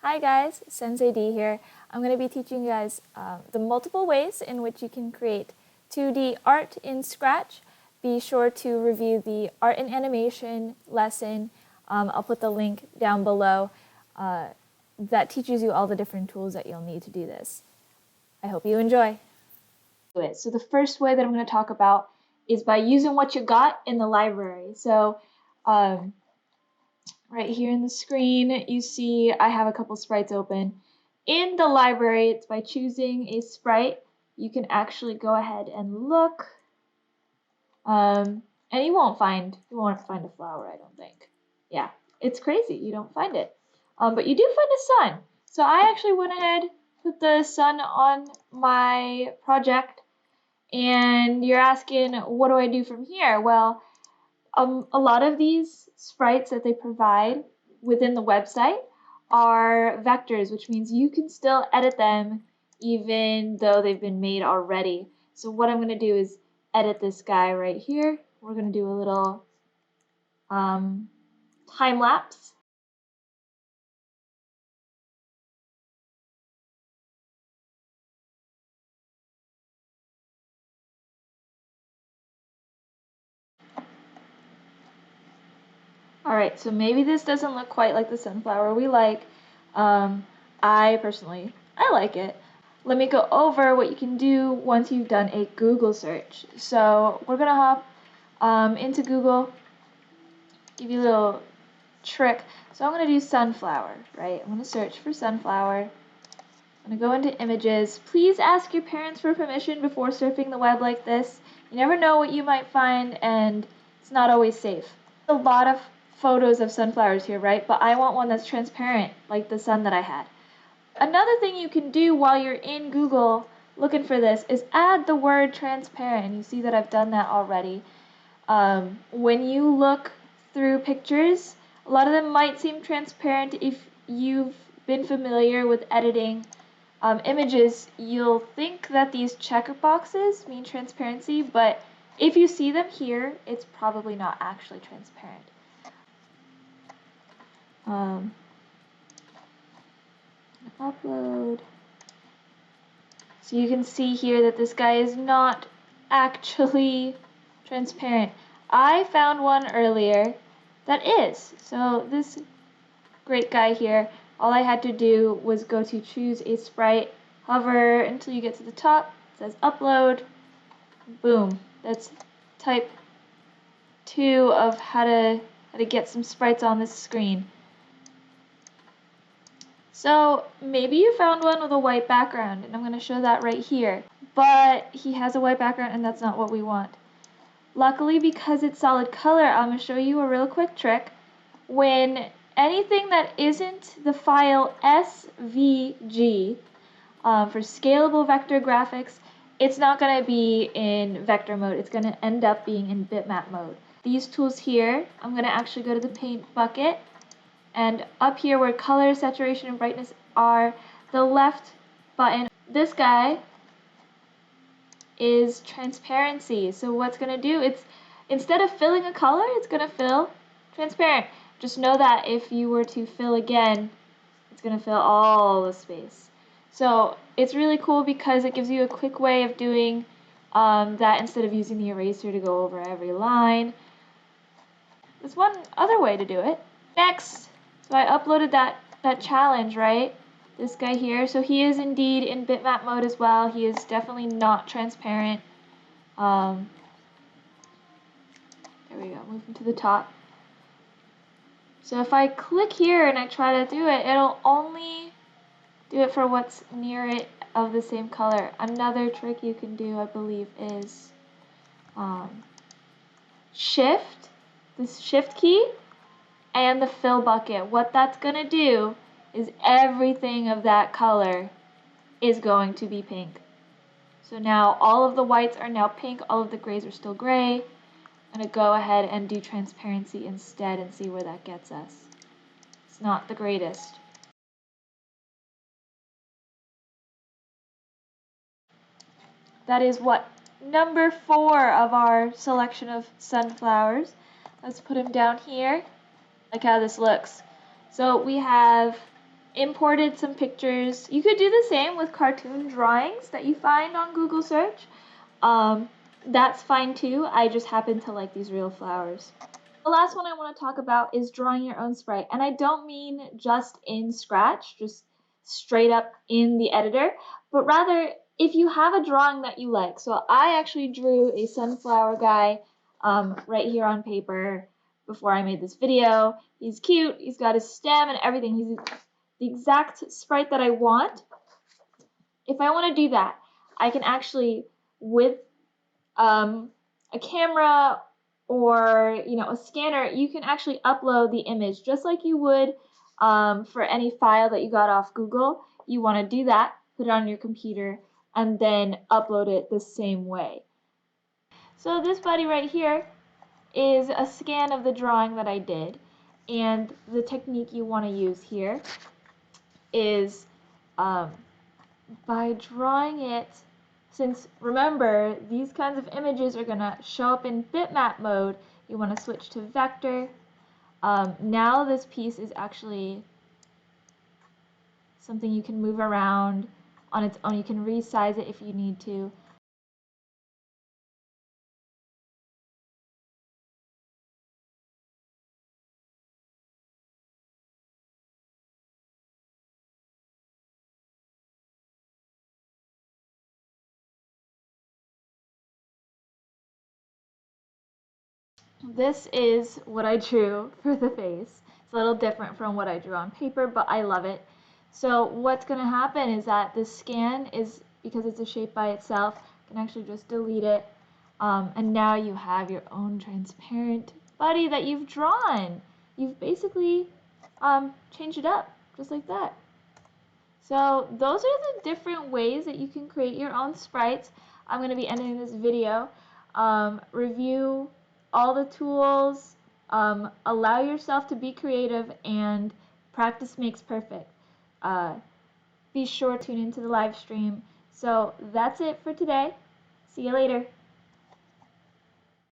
Hi guys, Sensei D here. I'm going to be teaching you guys the multiple ways in which you can create 2D art in Scratch. Be sure to review the art and animation lesson. I'll put the link down below that teaches you all the different tools that you'll need to do this. I hope you enjoy. So the first way that I'm going to talk about is by using what you got in the library. So right here in the screen, you see I have a couple sprites open. In the library, it's by choosing a sprite. You can actually go ahead and look, and you won't find a flower, I don't think. Yeah, it's crazy, you don't find it. But you do find a sun. So I actually went ahead, put the sun on my project, and you're asking, what do I do from here? Well, a lot of these sprites that they provide within the website are vectors, which means you can still edit them even though they've been made already. So what I'm going to do is edit this guy right here. We're going to do a little time lapse. Alright, so maybe this doesn't look quite like the sunflower we like. I personally, I like it. Let me go over what you can do once you've done a Google search. So we're gonna hop into Google, give you a little trick. So I'm gonna do sunflower, right? I'm gonna search for sunflower. I'm gonna go into images. Please ask your parents for permission before surfing the web like this. You never know what you might find, and it's not always safe. A lot of photos of sunflowers here, right? But I want one that's transparent, like the sun that I had. Another thing you can do while you're in Google looking for this is add the word transparent. And you see that I've done that already. When you look through pictures, a lot of them might seem transparent. If you've been familiar with editing images, you'll think that these checker boxes mean transparency, but if you see them here, it's probably not actually transparent. Upload. So you can see here that this guy is not actually transparent. I found one earlier that is. So this great guy here, all I had to do was go to choose a sprite, hover until you get to the top, it says upload, boom. That's type 2 of how to get some sprites on this screen. So maybe you found one with a white background, and I'm going to show that right here. But he has a white background, and that's not what we want. Luckily, because it's solid color, I'm going to show you a real quick trick. When anything that isn't the file SVG for scalable vector graphics, it's not going to be in vector mode. It's going to end up being in bitmap mode. These tools here, I'm going to actually go to the paint bucket. And up here where color, saturation, and brightness are, the left button, this guy is transparency. So what's going to do, it's instead of filling a color, it's going to fill transparent. Just know that if you were to fill again, it's going to fill all the space. So it's really cool because it gives you a quick way of doing that instead of using the eraser to go over every line. There's one other way to do it. Next. So I uploaded that challenge, right? This guy here. So he is indeed in bitmap mode as well. He is definitely not transparent. There we go, moving to the top. So if I click here and I try to do it, it'll only do it for what's near it of the same color. Another trick you can do, I believe, is shift, this shift key, and the fill bucket. What that's going to do is everything of that color is going to be pink. So now all of the whites are now pink, all of the grays are still gray. I'm going to go ahead and do transparency instead and see where that gets us. It's not the greatest. That is what? Number 4 of our selection of sunflowers. Let's put him down here. Like how this looks. So we have imported some pictures. You could do the same with cartoon drawings that you find on Google search. That's fine too. I just happen to like these real flowers. The last one I want to talk about is drawing your own sprite. And I don't mean just in Scratch, just straight up in the editor, but rather if you have a drawing that you like. So I actually drew a sunflower guy right here on paper before I made this video. He's cute, he's got his stem and everything. He's the exact sprite that I want. If I want to do that, I can actually, with a camera or a scanner, you can actually upload the image just like you would for any file that you got off Google. You want to do that, put it on your computer, and then upload it the same way. So this buddy right here is a scan of the drawing that I did, and the technique you want to use here is by drawing it. Since remember, these kinds of images are going to show up in bitmap mode, you want to switch to vector. Now this piece is actually something you can move around on its own. You can resize it if you need to. This is what I drew for the face. It's a little different from what I drew on paper, but I love it. So what's going to happen is that this scan is, because it's a shape by itself, you can actually just delete it. And now you have your own transparent buddy that you've drawn. You've basically changed it up, just like that. So those are the different ways that you can create your own sprites. I'm going to be ending this video. Review all the tools, allow yourself to be creative, and practice makes perfect. Be sure to tune into the live stream. So that's it for today. See you later.